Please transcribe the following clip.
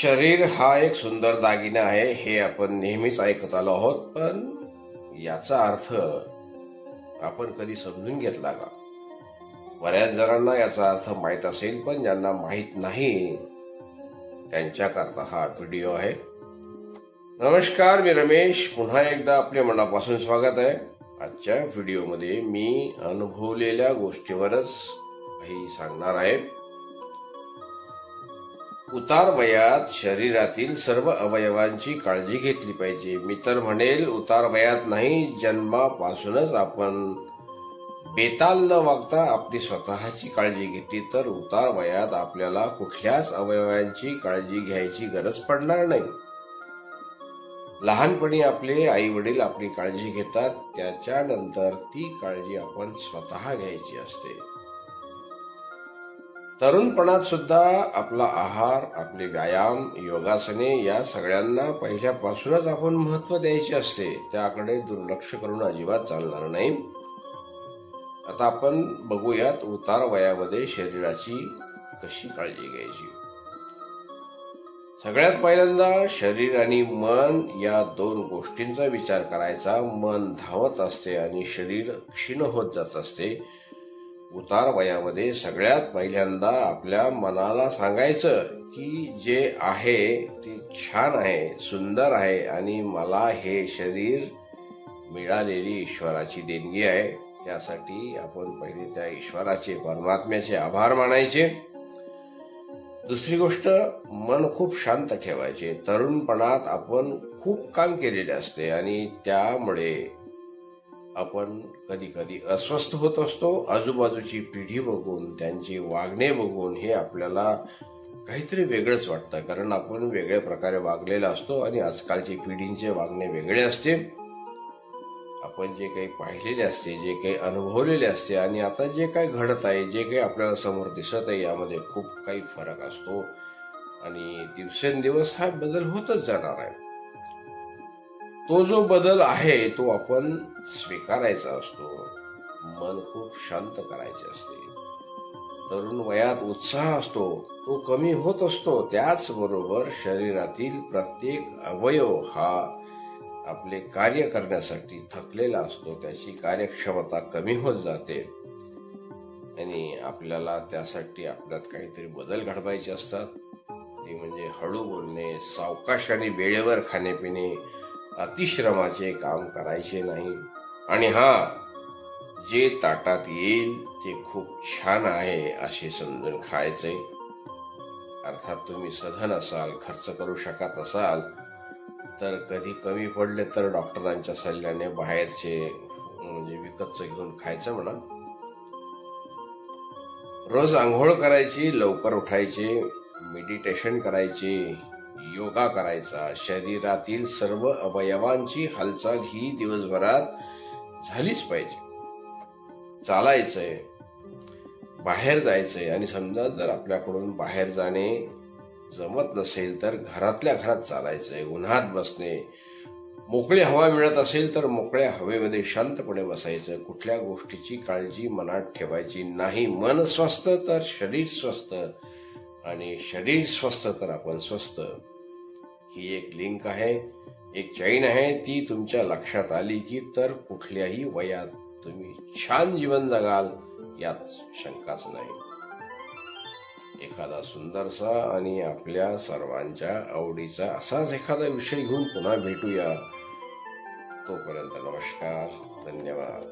शरीर हा एक सुंदर दागिना आहे हे आपण नेहमीच ऐकत आलो आहोत, पण याचा अर्थ आपण कधी समजून घेतला का? बऱ्याच जणांना याचा अर्थ माहित असेल, पण ज्यांना माहित नाही त्यांच्याकरता हा व्हिडिओ आहे. नमस्कार, मी रमेश. पुन्हा एकदा आपले मनापासून स्वागत आहे. आजच्या व्हिडिओमध्ये मी अनुभवलेल्या गोष्टीवरच काही सांगणार आहे. उतार वयात शरीरातील सर्व अवयवांची काळजी घेतली पाहिजे. मी तर म्हणेल उतार वयात नाही, जन्मापासूनच आपण बेताल न वागता आपली स्वतःची काळजी घेतली तर उतार वयात आपल्याला कुठल्याच अवयवांची काळजी घ्यायची गरज पडणार नाही. लहानपणी आपले आई वडील आपली काळजी घेतात, त्याच्यानंतर ती काळजी आपण स्वतः घ्यायची असते. तरुणपणात सुद्धा आपला आहार, आपले व्यायाम, योगासने या सगळ्यांना पहिल्यापासूनच आपण महत्व द्यायचे असते. त्याकडे दुर्लक्ष करून अजिबात चालणार नाही. आता आपण बघूयात उतार वयामध्ये शरीराची कशी काळजी घ्यायची. सगळ्यात पहिल्यांदा शरीर आणि मन या दोन गोष्टींचा विचार करायचा. मन धावत असते आणि शरीर क्षीण होत जात असते. उतार वयामध्ये सगळ्यात पहिल्यांदा आपल्या मनाला सांगायचं की जे आहे ते छान आहे, सुंदर आहे आणि मला हे शरीर मिळालेली ईश्वराची देणगी आहे. त्यासाठी आपण पहिले त्या ईश्वराचे, परमात्म्याचे आभार मानायचे. दुसरी गोष्ट, मन खूप शांत ठेवायचे. तरुणपणात आपण खूप काम केलेले असते आणि त्यामुळे आपण कधी कधी अस्वस्थ होत असतो. आजूबाजूची पिढी बघून, त्यांचे वागणे बघून हे आपल्याला काहीतरी वेगळंच वाटतं, कारण आपण वेगळ्या प्रकारे वागलेला असतो आणि आजकालची पिढींचे वागणे वेगळे असते. आपण जे काही पाहिलेले असते, जे काही अनुभवलेले असते आणि आता जे काही घडत आहे, जे काही आपल्याला समोर दिसत आहे, यामध्ये खूप काही फरक असतो आणि दिवसेंदिवस हा बदल होतच जाणार आहे. तो जो बदल आहे तो आपण स्वीकारायचा असतो. मन खूप शांत करायचे असते. तरुण वयात उत्साह असतो, तो कमी होत असतो. त्याचबरोबर शरीरातील प्रत्येक अवयव हा आपले कार्य करण्यासाठी थकलेला असतो. त्याची कार्यक्षमता कमी होत जाते आणि आपल्याला त्यासाठी आपल्यात काहीतरी बदल घडवायचे असतात. ते म्हणजे हळू बोलणे, सावकाश आणि वेळेवर खाणे-पिणे, अतिश्रमाचे काम करायचे नाही आणि जे ताटात येईल ते खूप छान आहे असे समजून खायचे. अर्थात तुम्ही सधन असाल, खर्च करू शकत असाल तर कधी कमी पडले तर डॉक्टरांच्या सल्ल्याने बाहेरचे म्हणजे विकतचं घेऊन खायचं म्हणा. रोज आंघोळ करायची, लवकर उठायचे, मेडिटेशन करायचे, योगा करायचा. शरीरातील सर्व अवयवांची हालचाल ही दिवसभरात झालीच पाहिजे. चालायचंय, बाहेर जायचंय आणि समजा जर आपल्याकडून बाहेर जाणे जमत नसेल तर घरातल्या घरात चालायचंय. उन्हात बसणे, मोकळी हवा मिळत असेल तर मोकळ्या हवेमध्ये शांतपणे बसायचं. कुठल्या गोष्टीची काळजी मनात ठेवायची नाही. मन स्वस्थ तर शरीर स्वस्थ आणि शरीर स्वस्थ तर आपण स्वस्थ. ही एक लिंक आहे, एक चैन आहे. ती तुमच्या लक्षात आली की तर कुठल्याही वयात तुम्ही छान जीवन जगाल, यात शंकाच नाही. एखादा सुंदरसा आणि आपल्या सर्वांच्या आवडीचा असाच एखादा विषय घेऊन पुन्हा भेटूया. तोपर्यंत नमस्कार, धन्यवाद.